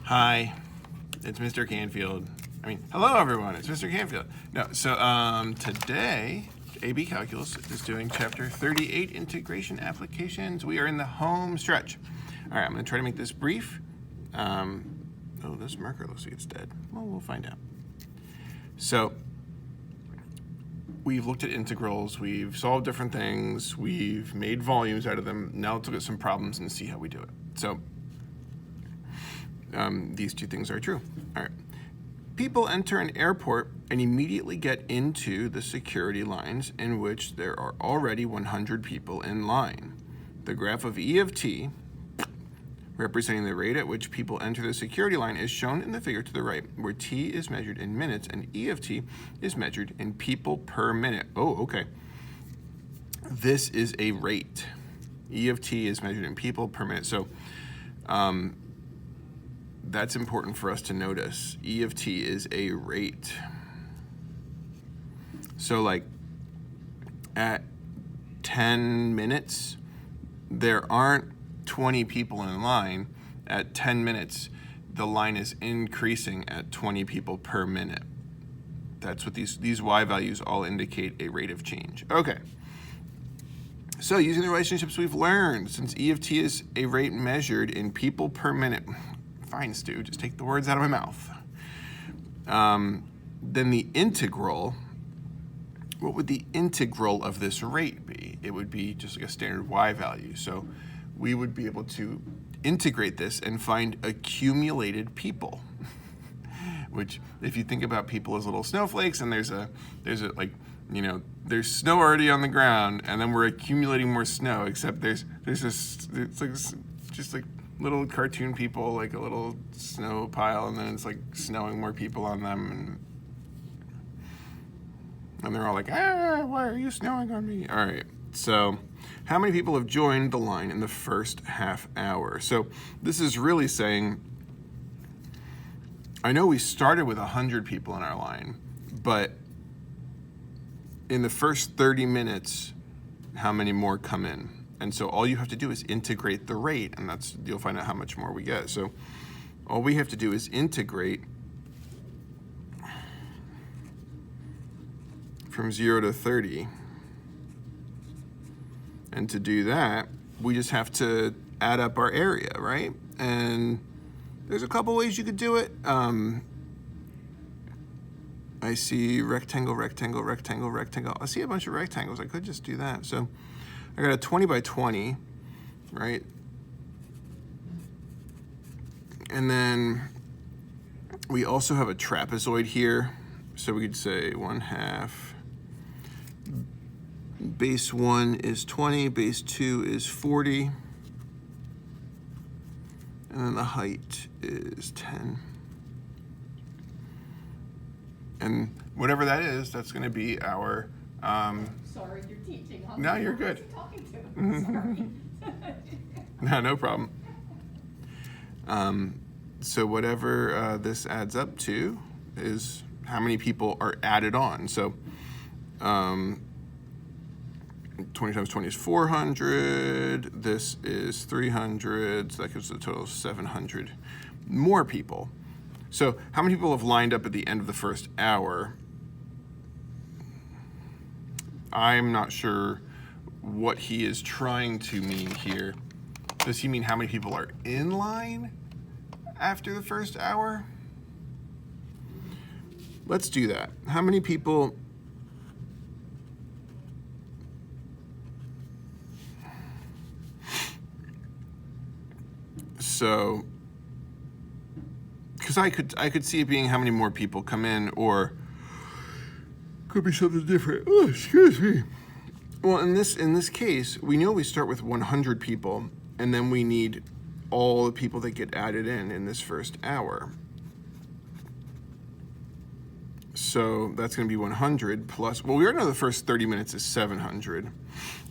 Hi, it's Mr. Canfield. Hello everyone, it's Mr. Canfield. Today, AB Calculus is doing chapter 38, Integration Applications. We are in the home stretch. All right, I'm gonna try to make this brief. Oh, this marker looks like it's dead. Well, we'll find out. So, we've looked at integrals, we've solved different things, we've made volumes out of them. Now let's look at some problems and see how we do it. So, these two things are true. All right. People enter an airport and immediately get into the security lines in which there are already 100 people in line. The graph of E of t, representing the rate at which people enter the security line, is shown in the figure to the right, where t is measured in minutes and E of t is measured in people per minute. Oh, okay. This is a rate. E of t is measured in people per minute. So, that's important for us to notice. E of t is a rate. So like at 10 minutes, there aren't 20 people in line. At 10 minutes, the line is increasing at 20 people per minute. That's what these y values all indicate, a rate of change. Okay. So using the relationships we've learned, since E of t is a rate measured in people per minute, fine, Stu, just take the words out of my mouth. Then the integral, what would the integral of this rate be? It would be just like a standard y value. So we would be able to integrate this and find accumulated people. Which, if you think about people as little snowflakes, and there's snow already on the ground, and then we're accumulating more snow, except it's just like little cartoon people, like a little snow pile, and then it's like snowing more people on them, and they're all like, why are you snowing on me? All right, so how many people have joined the line in the first half hour? So this is really saying, I know we started with 100 people in our line, but in the first 30 minutes, how many more come in? And so all you have to do is integrate the rate, and you'll find out how much more we get. So all we have to do is integrate from 0 to 30. And to do that, we just have to add up our area, right? And there's a couple ways you could do it. I see rectangle, rectangle, rectangle, rectangle. I see a bunch of rectangles. I could just do that. So I got a 20 by 20, right? And then we also have a trapezoid here. So we could say 1/2. Base 1 is 20, base 2 is 40. And then the height is 10. And whatever that is, that's going to be our... Sorry, you're teaching. No, you're good. Who are you talking No, to? no problem. So whatever this adds up to is how many people are added on. So 20 times 20 is 400. This is 300. So that gives a total of 700 more people. So how many people have lined up at the end of the first hour? I'm not sure what he is trying to mean here. Does he mean how many people are in line after the first hour? Let's do that. How many people... So, because I could see it being how many more people come in, or could be something different. Oh, excuse me. Well, in this case, we know we start with 100 people, and then we need all the people that get added in this first hour. So that's going to be 100 plus, well, we already know the first 30 minutes is 700.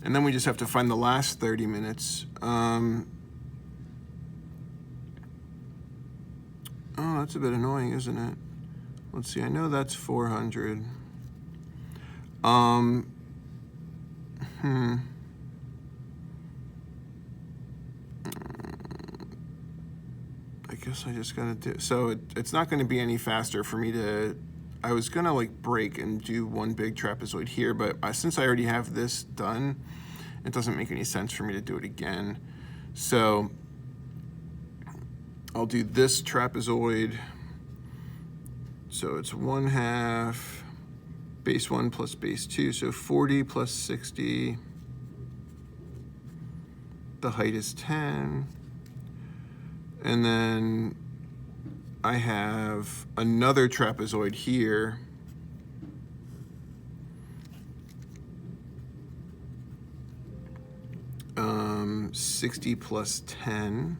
And then we just have to find the last 30 minutes. Oh, that's a bit annoying, isn't it? Let's see, I know that's 400. I I guess I just gotta do, so it's not gonna be any faster for me to, I was gonna like break and do one big trapezoid here, but since I already have this done, it doesn't make any sense for me to do it again. So I'll do this trapezoid. So it's 1/2 base 1 plus base 2, so 40 plus 60. The height is 10. And then I have another trapezoid here. Um, 60 plus 10.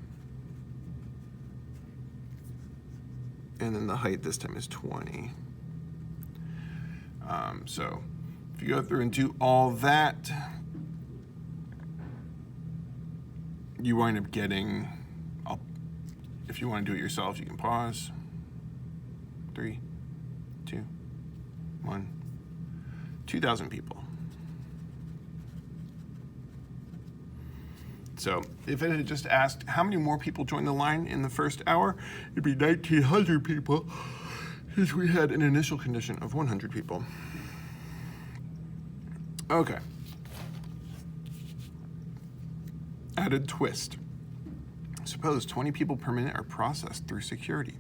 And then the height this time is 20. So if you go through and do all that, you wind up getting, if you want to do it yourself, you can pause. 3, 2, 1. 2,000 people. So if it had just asked how many more people joined the line in the first hour, it'd be 1,900 people, since we had an initial condition of 100 people. Okay. Added twist. Suppose 20 people per minute are processed through security.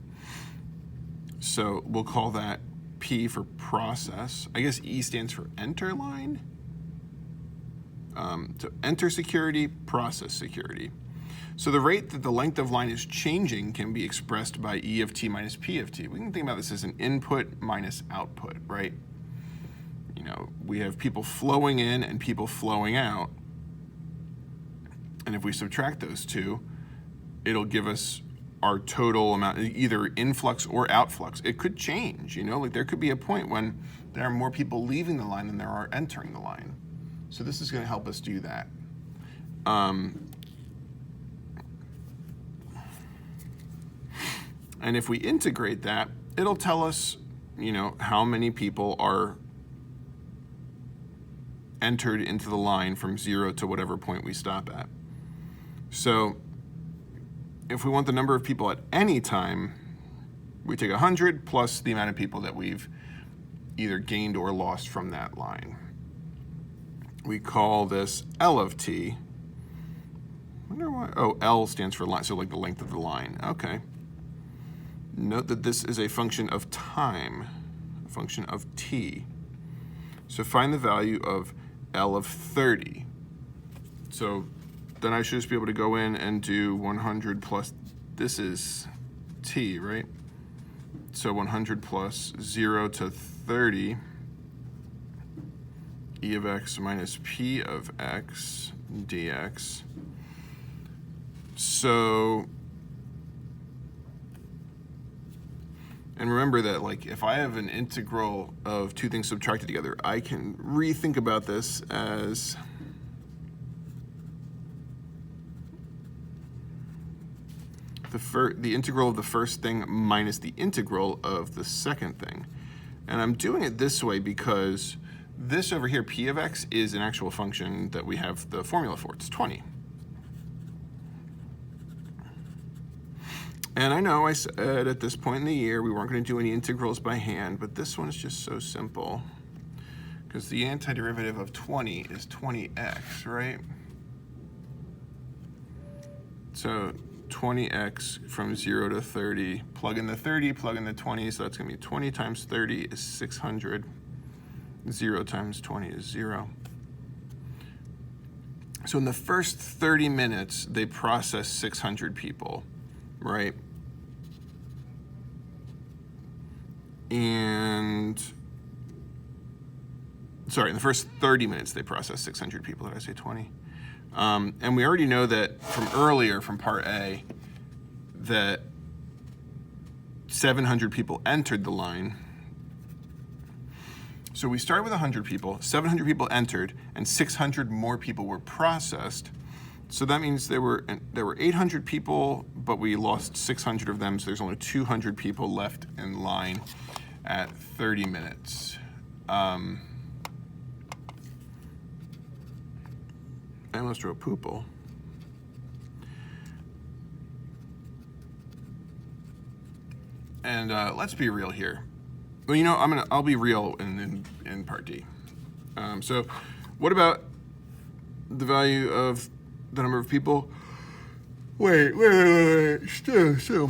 So we'll call that P for process. I guess E stands for enter line. So enter security, process security. So the rate that the length of line is changing can be expressed by E of t minus P of t. We can think about this as an input minus output, right? You know, we have people flowing in and people flowing out. And if we subtract those two, it'll give us our total amount, either influx or outflux. It could change, you know, like there could be a point when there are more people leaving the line than there are entering the line. So this is going to help us do that. And if we integrate that, it'll tell us, you know, how many people are entered into the line from 0 to whatever point we stop at. So if we want the number of people at any time, we take 100 plus the amount of people that we've either gained or lost from that line. We call this L of t. Wonder why, oh, L stands for line, so like the length of the line. Okay. Note that this is a function of time, a function of t. So find the value of L of 30. So then I should just be able to go in and do 100 plus, this is t, right? So 100 plus 0 to 30, e of x minus p of x dx. So, and remember that, like, if I have an integral of two things subtracted together, I can rethink about this as the integral of the first thing minus the integral of the second thing. And I'm doing it this way because this over here, p of x, is an actual function that we have the formula for. It's 20. And I know I said at this point in the year we weren't going to do any integrals by hand, but this one is just so simple because the antiderivative of 20 is 20x, right? So 20x from 0 to 30, plug in the 30, plug in the 20, so that's going to be 20 times 30 is 600. 0 times 20 is 0. So in the first 30 minutes, they process 600 people, right? And, sorry, in the first 30 minutes, they process 600 people. Did I say 20? And we already know that from earlier, from part A, that 700 people entered the line. So we started with 100 people, 700 people entered, and 600 more people were processed. So that means there were 800 people, but we lost 600 of them, so there's only 200 people left in line at 30 minutes. I almost wrote poople. And let's be real here. Well, I'll be real in part D. So what about the value of the number of people? Wait. So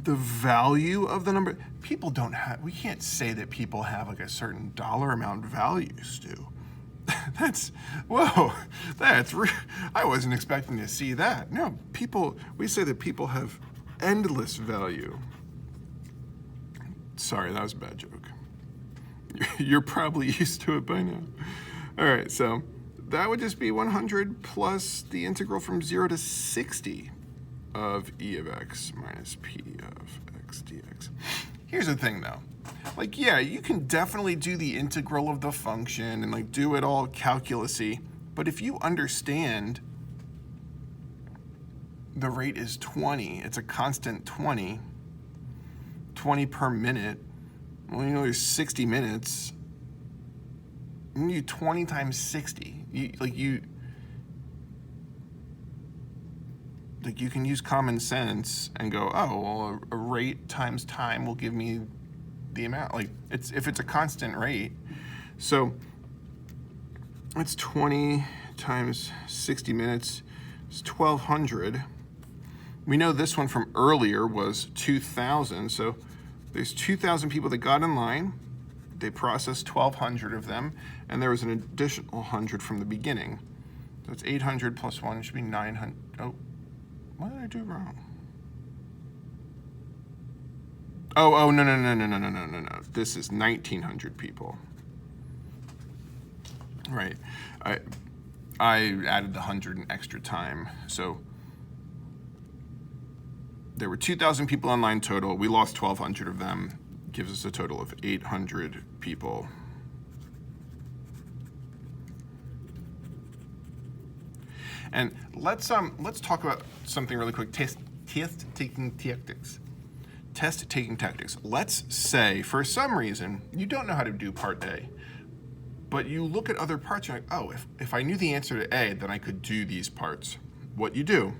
the value of the number, people don't have, we can't say that people have like a certain dollar amount value, Stu. I wasn't expecting to see that. No, we say that people have endless value. Sorry, that was a bad joke. You're probably used to it by now. All right, so that would just be 100 plus the integral from 0 to 60 of e of x minus p of x dx. Here's the thing though. Like, yeah, you can definitely do the integral of the function and like do it all calculus-y, but if you understand the rate is 20, it's a constant 20 per minute, well, there's 60 minutes, and you 20 times 60. You can use common sense and go, oh, well, a rate times time will give me the amount. Like, if it's a constant rate, so it's 20 times 60 minutes, it's 1,200. We know this one from earlier was 2,000, so there's 2,000 people that got in line. They processed 1,200 of them, and there was an additional 100 from the beginning. So it's 800 plus 1 should be 900. Oh, what did I do wrong? Oh, no. This is 1,900 people. Right. I added the 100 in extra time. So there were 2,000 people online total. We lost 1,200 of them. Gives us a total of 800 people. And let's talk about something really quick. Test-taking tactics. Let's say for some reason you don't know how to do part A, but you look at other parts, you're like, oh, if I knew the answer to A, then I could do these parts. What you do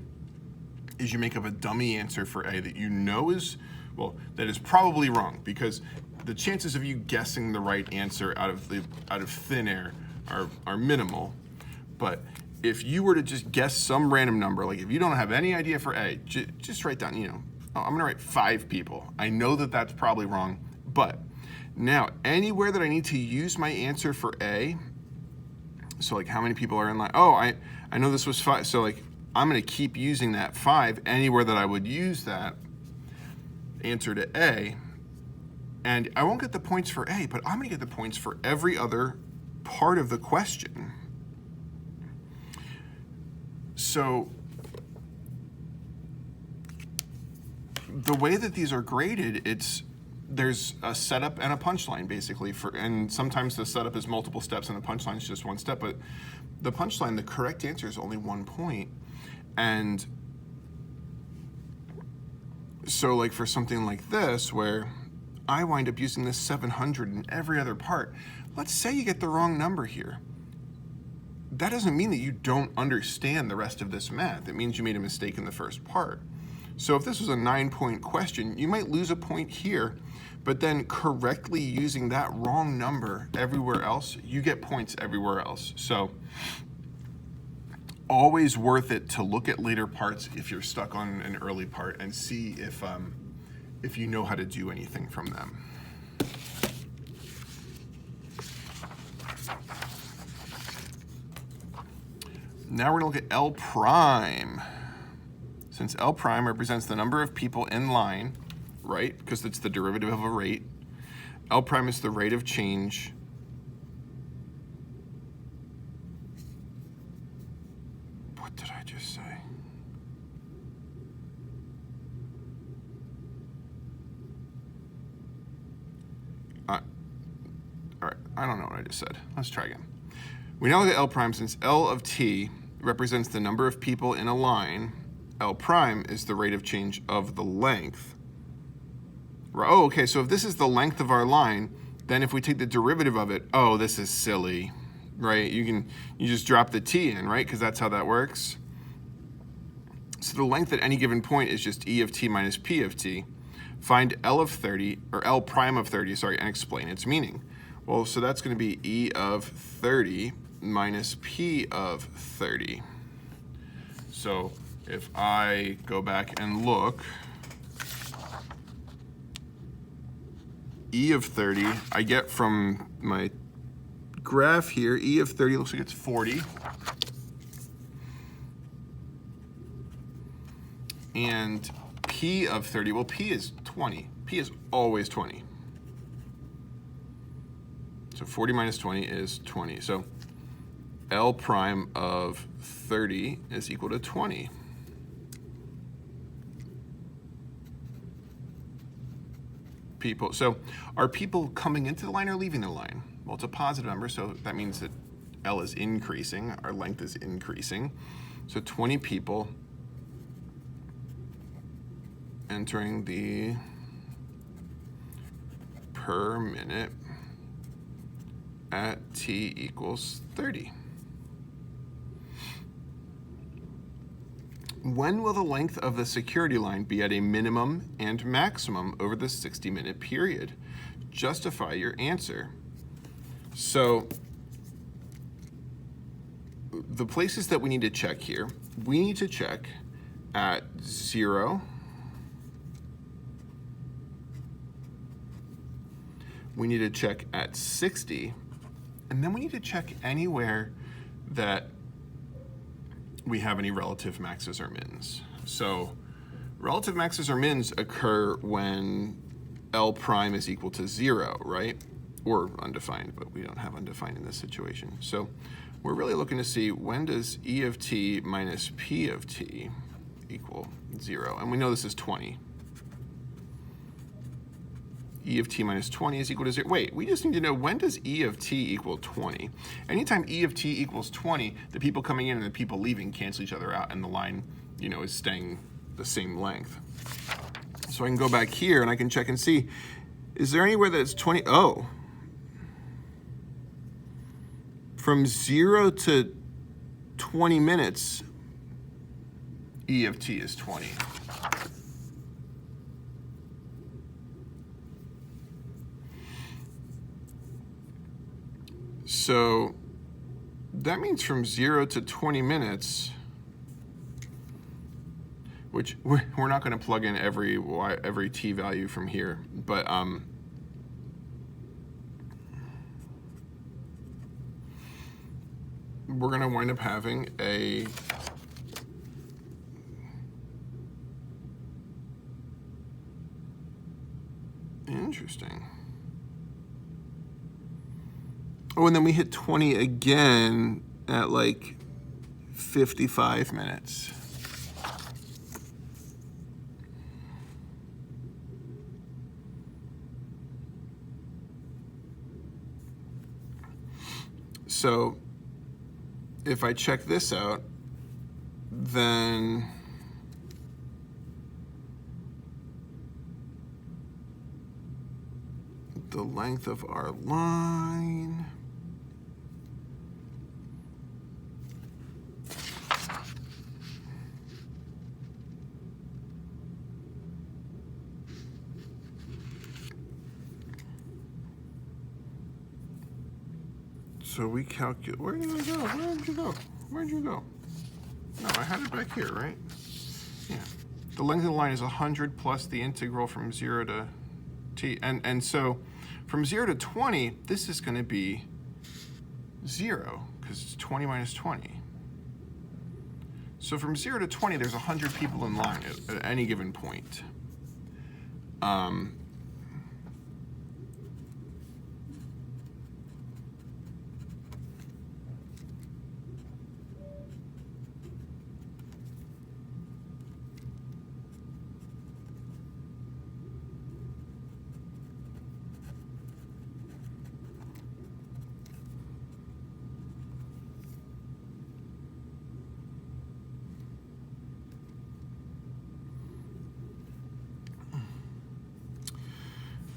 is you make up a dummy answer for A that you know is, well, that is probably wrong, because the chances of you guessing the right answer out of thin air are minimal. But if you were to just guess some random number, like if you don't have any idea for A, just write down, I'm gonna write 5 people. I know that that's probably wrong, but now anywhere that I need to use my answer for A, so like how many people are in line? Oh, I know this was 5, so like I'm gonna keep using that 5 anywhere that I would use that answer to A, and I won't get the points for A, but I'm gonna get the points for every other part of the question. So the way that these are graded, there's a setup and a punchline basically, and sometimes the setup is multiple steps and the punchline is just one step, but the punchline, the correct answer is only 1 point. And so like for something like this, where I wind up using this 700 in every other part, let's say you get the wrong number here. That doesn't mean that you don't understand the rest of this math. It means you made a mistake in the first part. So if this was a 9-point question, you might lose a point here, but then correctly using that wrong number everywhere else, you get points everywhere else. So always worth it to look at later parts if you're stuck on an early part and see if you know how to do anything from them. Now we're gonna look at L prime. Since L prime represents the number of people in line, right? Because it's the derivative of a rate. L prime is the rate of change. What did I just say? All right, I don't know what I just said. Let's try again. We now look at L prime. Since L of t represents the number of people in a line, L prime is the rate of change of the length. Oh, okay, so if this is the length of our line, then if we take the derivative of it, oh, this is silly, right? You just drop the t in, right? Because that's how that works. So the length at any given point is just E of t minus P of t. Find L of 30, or L prime of 30, sorry, and explain its meaning. Well, so that's going to be E of 30 minus P of 30. So if I go back and look, E of 30, I get from my graph here, E of 30 looks like it's 40. And P of 30, well, P is 20. P is always 20. So 40 minus 20 is 20. So L prime of 30 is equal to 20. People. So are people coming into the line or leaving the line? Well, it's a positive number, so that means that L is increasing. Our length is increasing. So 20 people entering the per minute at t equals 30. When will the length of the security line be at a minimum and maximum over the 60-minute period? Justify your answer. So the places that we need to check here, we need to check at 0, we need to check at 60, and then we need to check anywhere that we have any relative maxes or mins. So relative maxes or mins occur when L prime is equal to 0, right? Or undefined, but we don't have undefined in this situation. So we're really looking to see when does E of t minus P of t equal 0? And we know this is 20. E of t minus 20 is equal to 0. Wait, we just need to know when does E of t equal 20? Anytime E of t equals 20, the people coming in and the people leaving cancel each other out, and the line, is staying the same length. So I can go back here and I can check and see, is there anywhere that it's 20? Oh. From 0 to 20 minutes, E of t is 20. So that means from 0 to 20 minutes, which we're not going to plug in every t value from here, but we're going to wind up having a interesting. Oh, and then we hit 20 again at like 55 minutes. So if I check this out, then the length of our line so we calculate, where did I go? Where did you go? Where did you go? No, I had it back here, right? Yeah. The length of the line is 100 plus the integral from 0 to t. And so from 0 to 20, this is going to be 0, because it's 20 minus 20. So from 0 to 20, there's 100 people in line at any given point.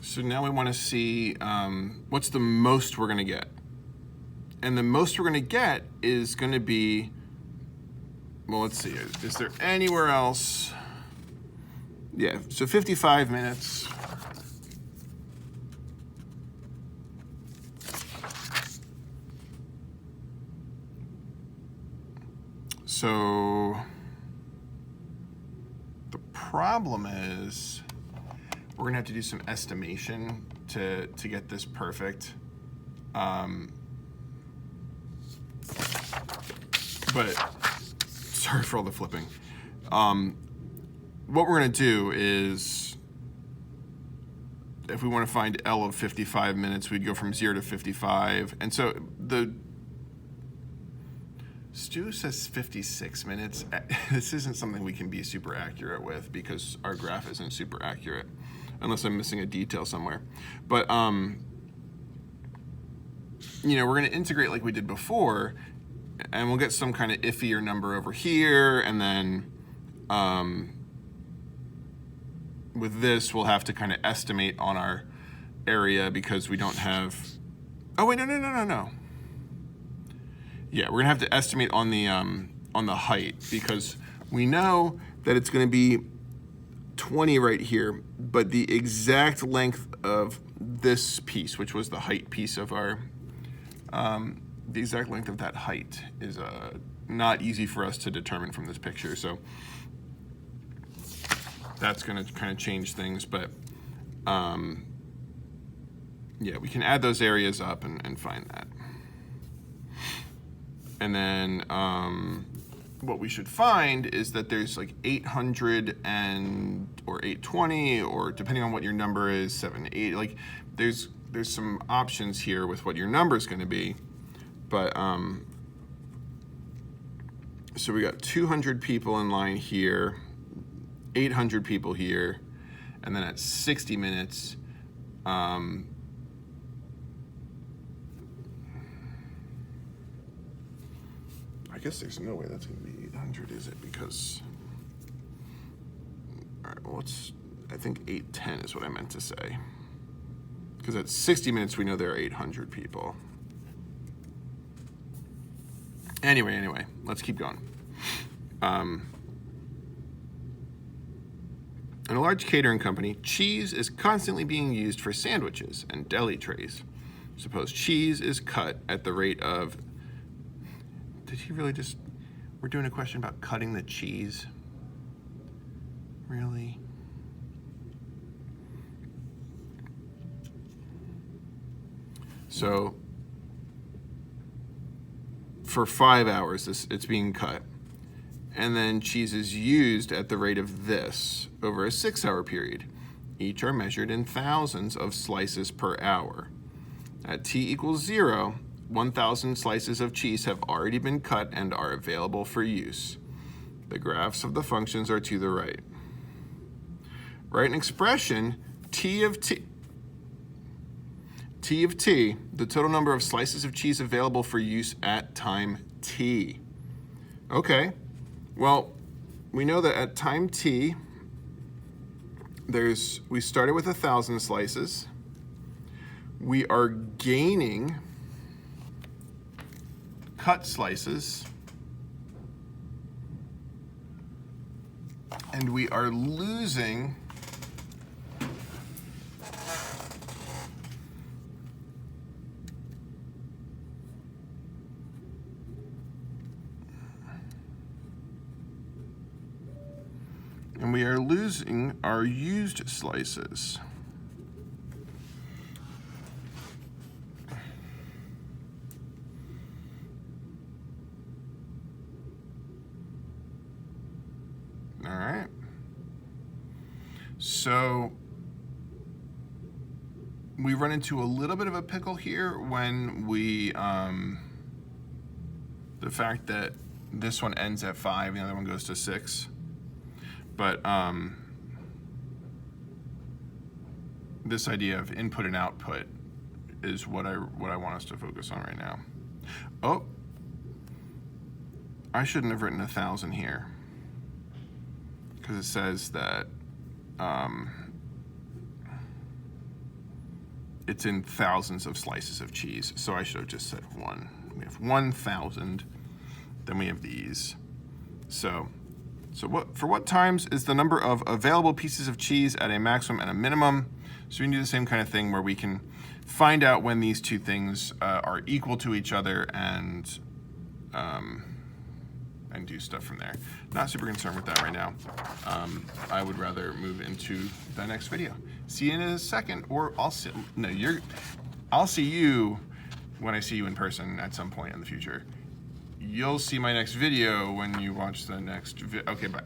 So now we want to see what's the most we're going to get. And the most we're going to get is going to be well, let's see. Is there anywhere else? Yeah, so 55 minutes. So the problem is we're gonna have to do some estimation to get this perfect. But sorry for all the flipping. What we're gonna do is, if we want to find L of 55 minutes, we'd go from 0 to 55. And so the Stu says 56 minutes. This isn't something we can be super accurate with because our graph isn't super accurate, unless I'm missing a detail somewhere. But, you know, we're going to integrate like we did before, and we'll get some kind of iffier number over here, and then with this, we'll have to kind of estimate on our area because we don't have, oh wait, no. Yeah, we're gonna have to estimate on the height because we know that it's gonna be 20 right here, but the exact length of this piece, which was the height piece of our, the exact length of that height is not easy for us to determine from this picture. So that's gonna kind of change things, but yeah, we can add those areas up and find that. And then what we should find is that there's like 800 or 820, or depending on what your number is, 780. Like there's some options here with what your number is going to be. But so we got 200 people in line here, 800 people here, and then at 60 minutes, I guess there's no way that's going to be 800, is it? Because, all right, well, I think 810 is what I meant to say. Because at 60 minutes, we know there are 800 people. Anyway, let's keep going. In a large catering company, cheese is constantly being used for sandwiches and deli trays. Suppose cheese is cut at the rate of... Did he really just... We're doing a question about cutting the cheese? Really? So, for 5 hours, it's being cut. And then cheese is used at the rate of this over a 6-hour period. Each are measured in thousands of slices per hour. At t equals 0, 1,000 slices of cheese have already been cut and are available for use. The graphs of the functions are to the right. Write an expression, t of t, the total number of slices of cheese available for use at time t. Okay, well, we know that at time t, we started with 1,000 slices. We are gaining cut slices, and we are losing our used slices. All right. So we run into a little bit of a pickle here when we, the fact that this one ends at 5, the other one goes to 6. But this idea of input and output is what I want us to focus on right now. Oh, I shouldn't have written 1,000 here, because it says that it's in thousands of slices of cheese. So I should have just said 1. We have 1,000. Then we have these So for what times is the number of available pieces of cheese at a maximum and a minimum? So we can do the same kind of thing where we can find out when these two things are equal to each other and do stuff from there. Not super concerned with that right now. I would rather move into the next video. See you in a second, or I'll see you when I see you in person at some point in the future. You'll see my next video when you watch the next video. Okay, bye.